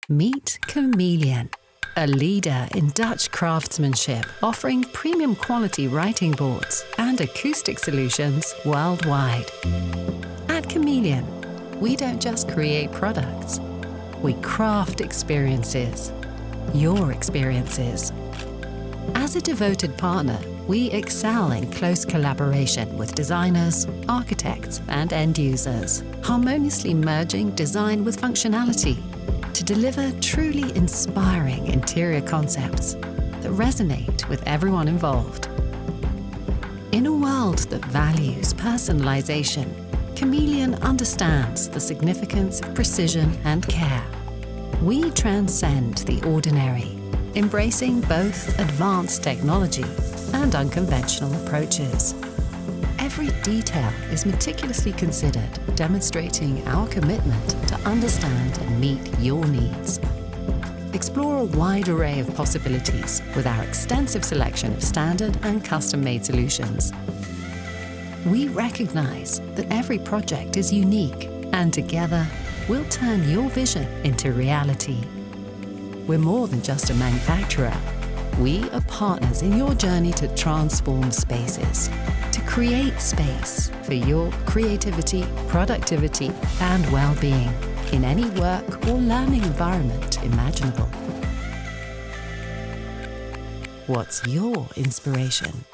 Meet Chameleon, a leader in Dutch craftsmanship, offering premium quality writing boards and acoustic solutions worldwide. At Chameleon, we don't just create products, we craft experiences, your experiences. As a devoted partner, we excel in close collaboration with designers, architects, and end users, harmoniously merging design with functionality to deliver truly inspiring interior concepts that resonate with everyone involved. In a world that values personalization, Chameleon understands the significance of precision and care. We transcend the ordinary, embracing both advanced technology and unconventional approaches. Every detail is meticulously considered, demonstrating our commitment to understand and meet your needs. Explore a wide array of possibilities with our extensive selection of standard and custom-made solutions. We recognize that every project is unique, and together we'll turn your vision into reality. We're more than just a manufacturer. We are partners in your journey to transform spaces, to create space for your creativity, productivity, and well-being in any work or learning environment imaginable. What's your inspiration?